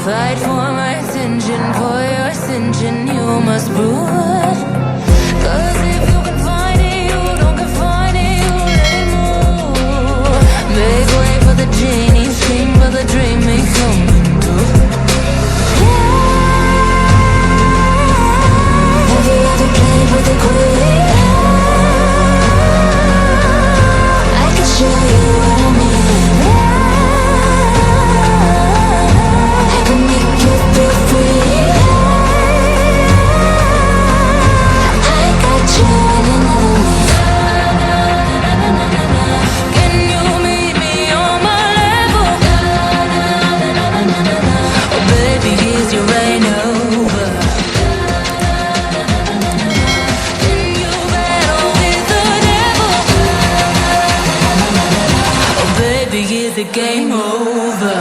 Fight for my attention, for your ascension, you must prove. 'Cause if you can find it, you don't confine it, you let it move. Make way for the genie, scream for the dream, may come true. Have you ever played with a queen? I can show you what I mean. I can make you feel free. I got you in another me. Can you meet me on my level? Oh baby, is your reign over? Can you battle with the devil? Oh baby, is the game over?